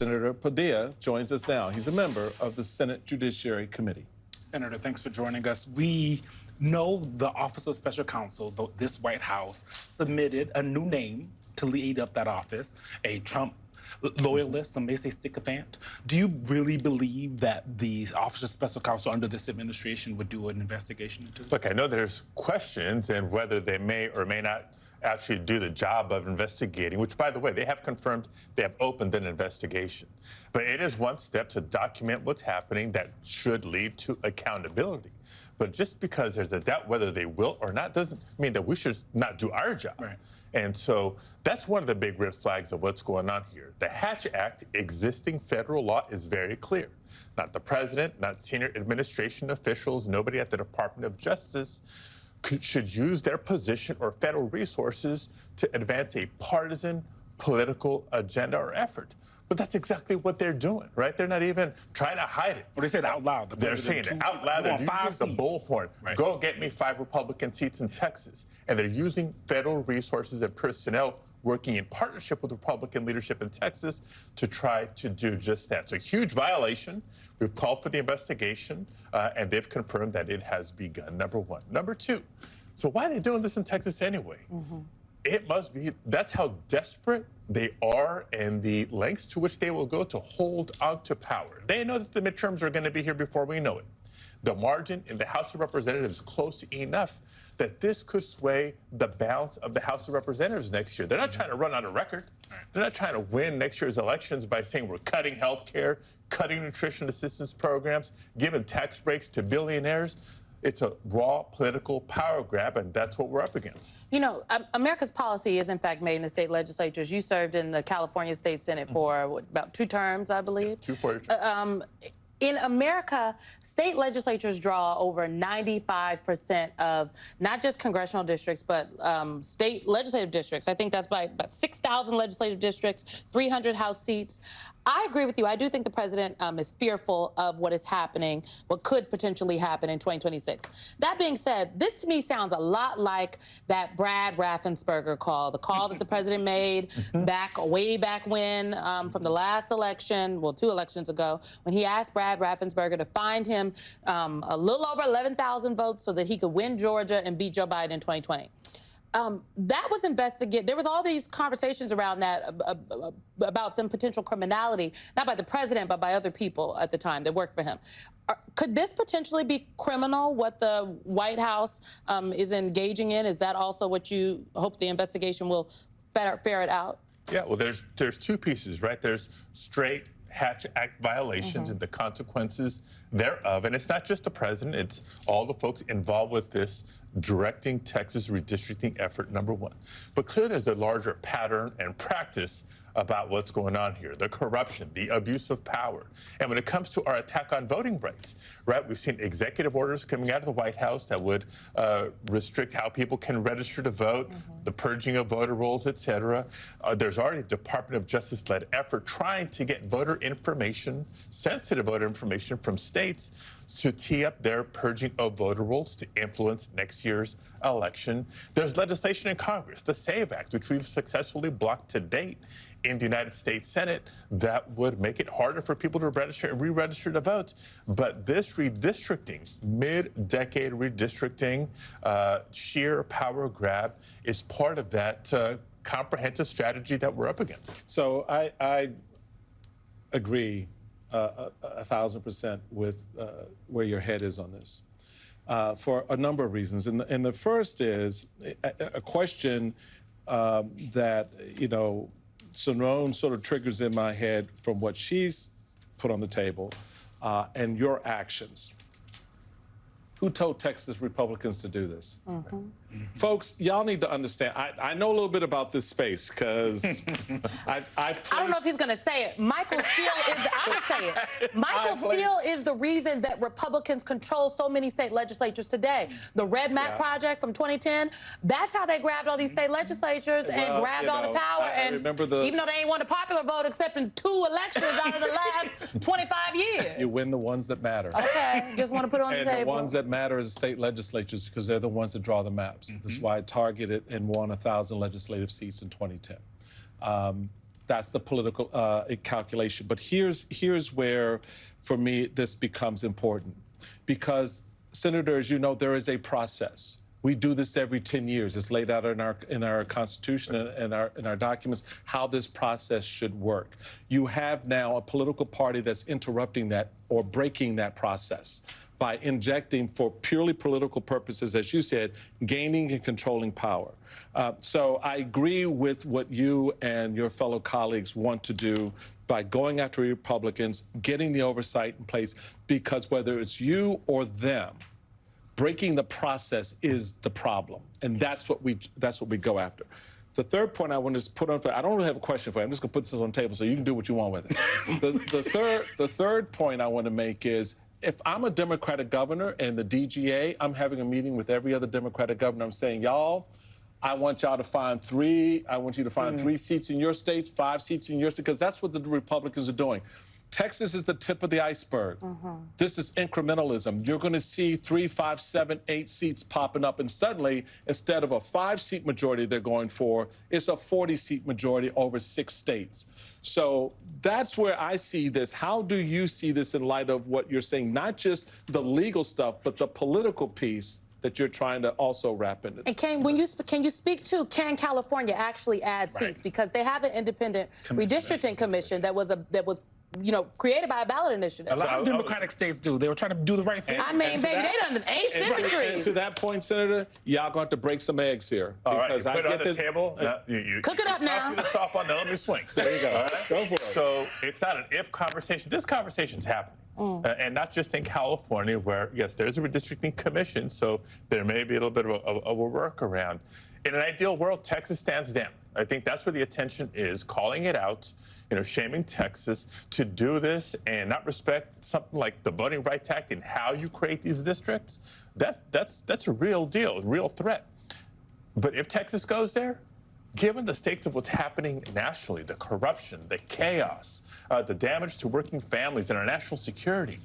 Senator Padilla joins us now. He's a member of the Senate Judiciary Committee. Senator, thanks for joining us. We know the Office of Special Counsel, this White House, submitted a new name to lead up that office, a Trump loyalist, some may say sycophant. Do you really believe that the Office of Special Counsel under this administration would do an investigation into this? Look, I know there's questions and whether they may or may not actually do the job of investigating, which, by the way, they have confirmed they have opened an investigation. But it is one step to document what's happening that should lead to accountability. But just because there's a doubt whether they will or not doesn't mean that we should not do our job. Right. And so that's one of the big red flags of what's going on here. The Hatch Act, existing federal law, is very clear. Not the president, not senior administration officials, nobody at the Department of Justice should use their position or federal resources to advance a partisan political agenda or effort. But that's exactly what they're doing, right? They're not even trying to hide it. Well, they said it out loud. They're saying it out loud. They're using the bullhorn. Right. Go get me 5 Republican seats in Texas. And they're using federal resources and personnel working in partnership with Republican leadership in Texas to try to do just that. It's a huge violation. We've called for the investigation, and they've confirmed that it has begun, number one. Number two, so why are they doing this in Texas anyway? It must be, that's how desperate they are and the lengths to which they will go to hold on to power. They know that the midterms are going to be here before we know it. The margin in the House of Representatives is close enough that this could sway the balance of the House of Representatives next year. They're not trying to run on a record. They're not trying to win next year's elections by saying we're cutting health care, cutting nutrition assistance programs, giving tax breaks to billionaires. It's a raw political power grab, and that's what we're up against. You know, America's policy is, in fact, made in the state legislatures. You served in the California State Senate for about 2 terms, I believe. 2 4 terms. In America, state legislatures draw over 95% of not just congressional districts, but state legislative districts. I think that's by about 6,000 legislative districts, 300 House seats. I agree with you. I do think the president is fearful of what is happening, what could potentially happen in 2026. That being said, this to me sounds a lot like that Brad Raffensperger call, the call that the president made way back when from the last election, well, 2 elections ago, when he asked Brad Raffensperger to find him a little over 11,000 votes so that he could win Georgia and beat Joe Biden in 2020. That was investigated. There was all these conversations around that about some potential criminality, not by the president, but by other people at the time that worked for him. Could this potentially be criminal, what the White House is engaging in? Is that also what you hope the investigation will ferret out? Yeah, well, there's 2 pieces, right? There's straight Hatch Act violations and the consequences thereof. And it's not just the president, it's all the folks involved with this directing Texas redistricting effort, number one. But clearly there's a larger pattern and practice about what's going on here, the corruption, the abuse of power. And when it comes to our attack on voting rights, right, we've seen executive orders coming out of the White House that would restrict how people can register to vote, the purging of voter rolls, et cetera. There's already a Department of Justice-led effort trying to get voter information, sensitive voter information from states to tee up their purging of voter rolls to influence next year's election. There's legislation in Congress, the SAVE Act, which we've successfully blocked to date in the United States Senate, that would make it harder for people to register and re-register to vote. But this redistricting, mid-decade redistricting, sheer power grab is part of that comprehensive strategy that we're up against. So I agree 1,000% with where your head is on this for a number of reasons. And the first is a question that, you know, Simone sort of triggers in my head from what she's put on the table and your actions. Who told Texas Republicans to do this? Folks, y'all need to understand. I know a little bit about this space because I don't know if he's going to say it. Michael Steele is, I'm going to say it. Michael Steele is the reason that Republicans control so many state legislatures today. The Red Map Project from 2010, that's how they grabbed all these state legislatures and grabbed all the power. And even though they ain't won a popular vote except in 2 elections out of the last 25 years. You win the ones that matter. Okay, just want to put it on the table. And the ones that matter is state legislatures because they're the ones that draw the maps. That's why I targeted and won 1,000 legislative seats in 2010. That's the political calculation. But here's where, for me, this becomes important. Because, Senator, as you know, there is a process. We do this every 10 years. It's laid out in our Constitution and in our documents how this process should work. You have now a political party that's interrupting that or breaking that process by injecting, for purely political purposes, as you said, gaining and controlling power. So I agree with what you and your fellow colleagues want to do by going after Republicans, getting the oversight in place, because whether it's you or them, breaking the process is the problem, and that's what we go after. The third point I want to put on, I don't really have a question for you. I'm just going to put this on the table so you can do what you want with it. The third point I want to make is, if I'm a Democratic governor and the DGA, I'm having a meeting with every other Democratic governor. I'm saying, y'all, I want y'all to find three. I want you to find 3 seats in your states, 5 seats in your state, because that's what the Republicans are doing. Texas is the tip of the iceberg. This is incrementalism. You're going to see 3, 5, 7, 8 seats popping up, and suddenly, instead of a 5-seat majority they're going for, it's a 40-seat majority over 6 states. So that's where I see this. How do you see this in light of what you're saying? Not just the legal stuff, but the political piece that you're trying to also wrap into. And can you speak to, can California actually add seats? Because they have an independent redistricting commission that was created by a ballot initiative. A lot of Democratic states do. They were trying to do the right thing. I mean, baby, they done the 8th century. And to that point, Senator, y'all going to break some eggs here. All right, you put it on the table. Cook it up now. Toss me the softball, now let me swing. There you go. All right? Go for it. So it's not an if conversation. This conversation's happening. And not just in California, where, yes, there's a redistricting commission, so there may be a little bit of a workaround. In an ideal world, Texas stands down. I think that's where the attention is, calling it out, shaming Texas to do this and not respect something like the Voting Rights Act and how you create these districts. That's a real deal, a real threat. But if Texas goes there, given the stakes of what's happening nationally, the corruption, the chaos, the damage to working families and our national security,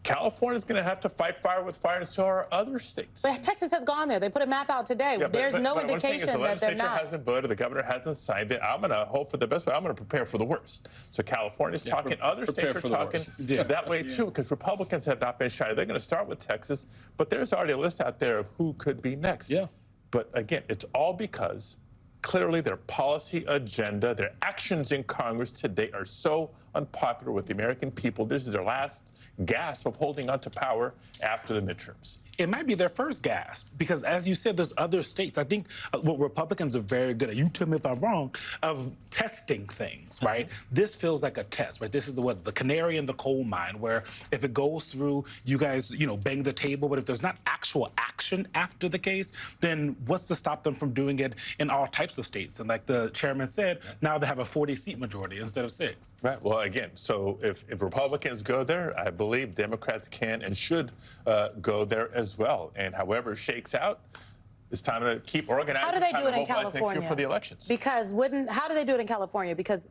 California's going to have to fight fire with fire, and so are other states. But Texas has gone there. They put a map out today. There's no indication that they're not. The legislature hasn't voted, the governor hasn't signed it. I'm going to hope for the best, but I'm going to prepare for the worst. So California's talking, other states are talking that way too, because Republicans have not been shy. They're going to start with Texas, but there's already a list out there of who could be next. Yeah. But again, it's all because clearly their policy agenda, their actions in Congress today are so unpopular with the American people. This is their last gasp of holding on to power after the midterms. It might be their first gasp, because as you said, there's other states. I think what Republicans are very good at, you tell me if I'm wrong, of testing things, right? This feels like a test, right? This is the canary in the coal mine, where if it goes through, you guys, bang the table, but if there's not actual action after the case, then what's to stop them from doing it in all types of states? And like the chairman said, now they have a 40-seat majority instead of 6. Right. Well, again, so if Republicans go there, I believe Democrats can and should go there as well. And however it shakes out, it's time to keep organizing. How do they do it in Next California? year for the elections. Because how do they do it in California? Because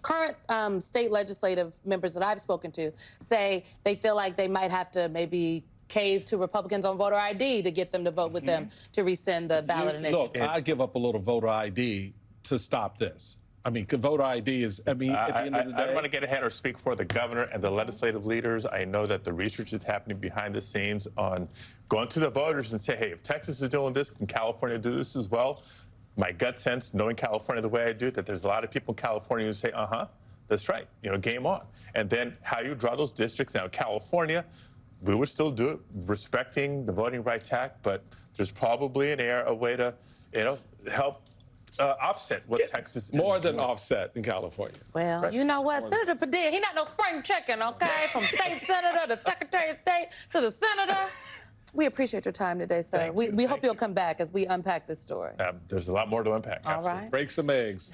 current state legislative members that I've spoken to say they feel like they might have to maybe cave to Republicans on voter ID to get them to vote with them to rescind the ballot initiative. Look, I give up a little voter ID to stop this. I mean, voter ID is, at the end of the day... I don't want to get ahead or speak for the governor and the legislative leaders. I know that the research is happening behind the scenes on going to the voters and say, hey, if Texas is doing this, can California do this as well? My gut sense, knowing California the way I do, that there's a lot of people in California who say, that's right, game on. And then how you draw those districts. Now, California, we would still do it, respecting the Voting Rights Act, but there's probably a way to, help offset what Texas is more than doing. Offset in California. Well, Right. you know what? Senator Padilla, he not no spring chicken, okay? From state senator to secretary of state to the senator. We appreciate your time today, sir. Thank We you. hope you'll come back as we unpack this story. There's a lot more to unpack. All absolutely. right. Break some eggs.